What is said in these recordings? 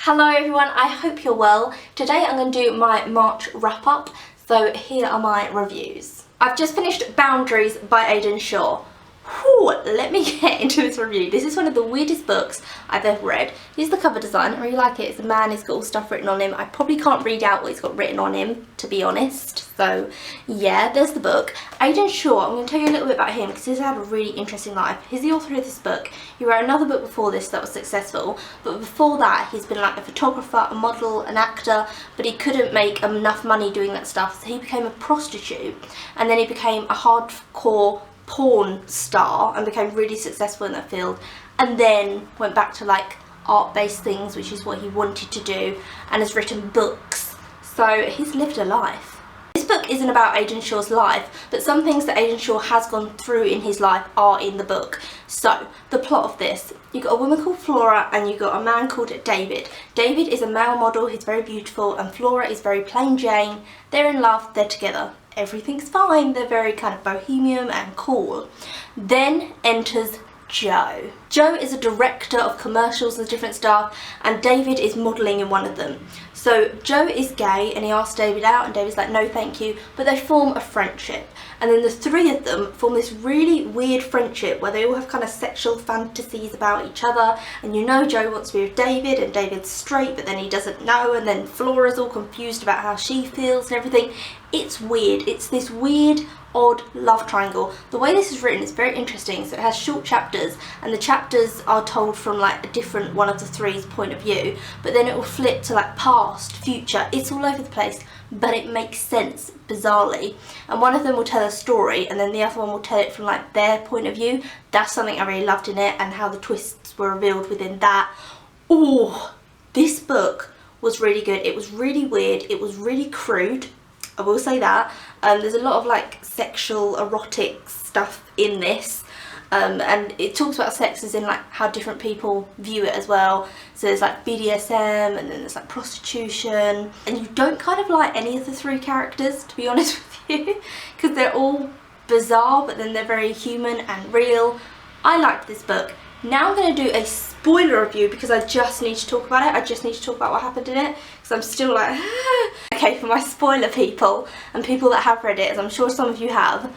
Hello everyone, I hope you're well. Today I'm going to do my March wrap up, so here are my reviews. I've just finished Boundaries by Aidan Shaw. Whew, let me get into this review. This is one of the weirdest books I've ever read. Here's the cover design, I really like it. It's a man, he's got all stuff written on him. I probably can't read out what he's got written on him, to be honest. So yeah, there's the book. Aidan Shaw, I'm going to tell you a little bit about him because he's had a really interesting life. He's the author of this book. He wrote another book before this that was successful, but before that he's been like a photographer, a model, an actor, but he couldn't make enough money doing that stuff, so he became a prostitute, and then he became a hardcore porn star and became really successful in that field, and then went back to like art-based things, which is what he wanted to do, and has written books. So he's lived a life. This book isn't about Aidan Shaw's life, but some things that Aidan Shaw has gone through in his life are in the book. So the plot of this, you got a woman called Flora and you got a man called David. David is a male model, he's very beautiful, and Flora is very plain Jane. They're in love, they're together. Everything's fine, they're very kind of bohemian and cool. Then enters Joe. Joe is a director of commercials and different stuff, and David is modelling in one of them. So Joe is gay and he asks David out, and David's like, no thank you, but they form a friendship. And then the three of them form this really weird friendship where they all have kind of sexual fantasies about each other, and you know Joe wants to be with David and David's straight, but then he doesn't know, and then Flora's all confused about how she feels and everything. It's weird. It's this weird, odd love triangle. The way this is written is very interesting. So it has short chapters, and the chapters are told from like a different one of the three's point of view, but then it will flip to like past, future. It's all over the place, but it makes sense bizarrely. And one of them will tell a story, and then the other one will tell it from like their point of view. That's something I really loved in it, and how the twists were revealed within that. Oh, this book was really good. It was really weird. It was really crude, I will say that. There's a lot of like sexual erotic stuff in this, and it talks about sex as in like how different people view it as well. So there's like BDSM, and then there's like prostitution, and you don't kind of like any of the three characters, to be honest with you, because they're all bizarre, but then they're very human and real. I liked this book. Now I'm going to do a spoiler review because I just need to talk about it. I just need to talk about what happened in it because I'm still like okay, for my spoiler people and people that have read it, as I'm sure some of you have.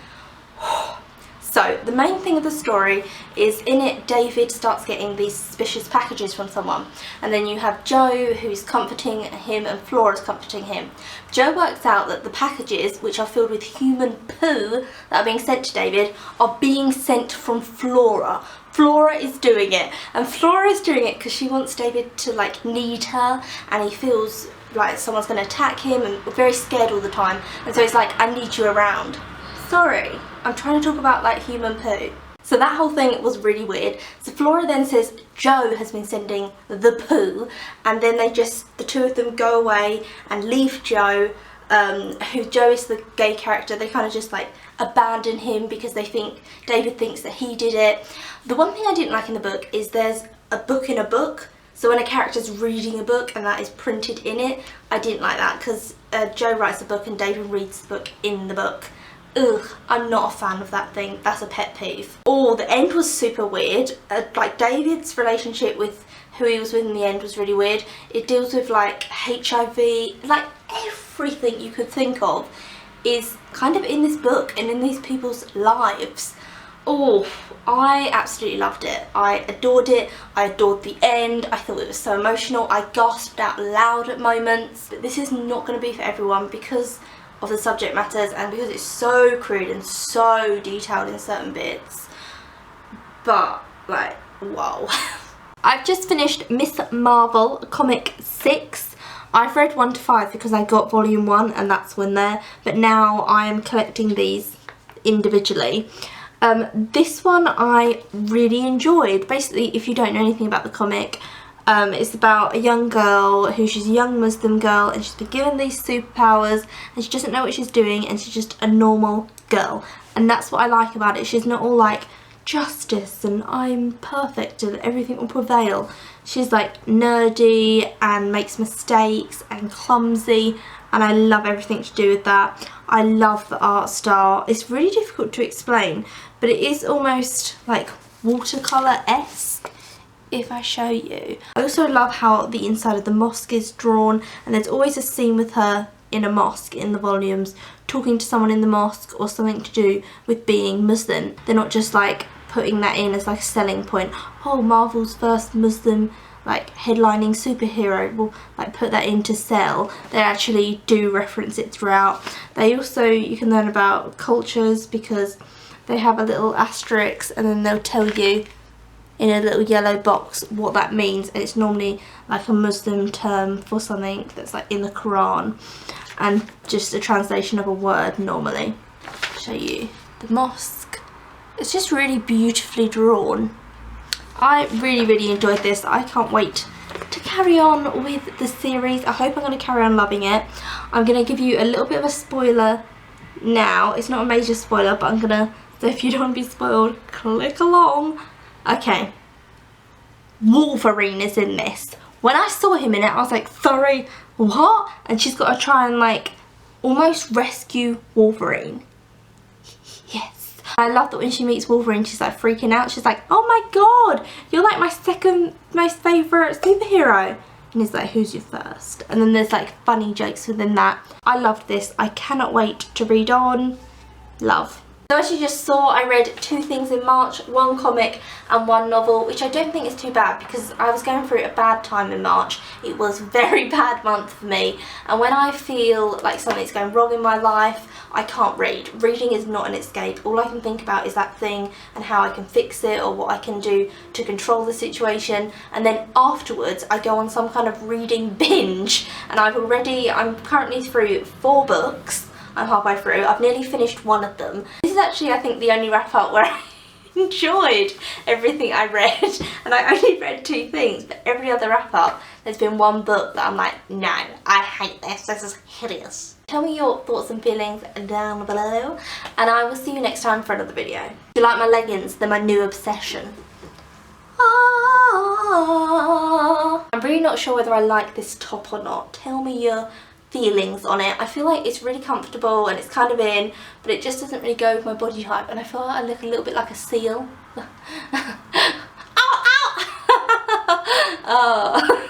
So the main thing of the story is, in it David starts getting these suspicious packages from someone, and then you have Joe who's comforting him and Flora's comforting him. Joe works out that the packages, which are filled with human poo that are being sent to David, are being sent from Flora. Flora is doing it, and Flora is doing it because she wants David to like need her, and he feels like someone's going to attack him and very scared all the time, and so he's like, I need you around. Sorry, I'm trying to talk about like human poo. So that whole thing was really weird. So Flora then says Joe has been sending the poo, and then the two of them go away and leave Joe, who Joe is the gay character. They kind of just like abandon him because they think David thinks that he did it. The one thing I didn't like in the book is there's a book in a book. So when a character's reading a book and that is printed in it, I didn't like that because Joe writes a book and David reads the book in the book. Ugh, I'm not a fan of that thing. That's a pet peeve. Oh, the end was super weird. Like David's relationship with who he was with in the end was really weird. It deals with like HIV, like everything you could think of is kind of in this book and in these people's lives. Oh, I absolutely loved it. I adored it. I adored the end. I thought it was so emotional. I gasped out loud at moments. But this is not going to be for everyone because of the subject matters and because it's so crude and so detailed in certain bits. But like, whoa. I've just finished Miss Marvel Comic 6. I've read 1 to 5 because I got volume 1 and that's when there, but now I am collecting these individually. This one I really enjoyed. Basically, if you don't know anything about the comic, it's about a young girl she's a young Muslim girl, and she's been given these superpowers and she doesn't know what she's doing, and she's just a normal girl, and that's what I like about it. She's not all like justice and I'm perfect and everything will prevail. She's like nerdy and makes mistakes and clumsy, and I love everything to do with that. I love the art style. It's really difficult to explain, but it is almost like watercolour-esque. if I show you. I also love how the inside of the mosque is drawn, and there's always a scene with her in a mosque in the volumes talking to someone in the mosque or something to do with being Muslim. They're not just like putting that in as like a selling point. Oh, Marvel's first Muslim like headlining superhero, will like put that in to sell. They actually do reference it throughout. They also, you can learn about cultures because they have a little asterisk and then they'll tell you in a little yellow box what that means, and it's normally like a Muslim term for something that's like in the Quran and just a translation of a word normally. I'll show you the mosque. It's just really beautifully drawn. I really enjoyed this. I can't wait to carry on with the series. I hope I'm going to carry on loving it. I'm going to give you a little bit of a spoiler now. It's not a major spoiler, but I'm going to, so if you don't want to be spoiled, click along. Okay, Wolverine is in this. When I saw him in it, I was like, sorry, what? And she's got to try and like almost rescue Wolverine. Yes. I love that when she meets Wolverine, she's like freaking out. She's like, oh my god, you're like my second most favourite superhero. And he's like, who's your first? And then there's like funny jokes within that. I loved this. I cannot wait to read on. Love. So as you just saw, I read 2 things in March, 1 comic and 1 novel, which I don't think is too bad because I was going through a bad time in March. It was a very bad month for me, and when I feel like something's going wrong in my life, I can't read. Reading is not an escape. All I can think about is that thing and how I can fix it or what I can do to control the situation, and then afterwards I go on some kind of reading binge, and I'm currently through 4 books. I'm halfway through. I've nearly finished 1 of them. This is actually, I think, the only wrap up where I enjoyed everything I read, and I only read 2 things, but every other wrap up there's been 1 book that I'm like, no, I hate this is hideous. Tell me your thoughts and feelings down below, and I will see you next time for another video. If you like my leggings, they're my new obsession. I'm really not sure whether I like this top or not. Tell me your feelings on it. I feel like it's really comfortable and it's kind of in, but it just doesn't really go with my body type, and I feel like I look a little bit like a seal. Ow, ow! Oh.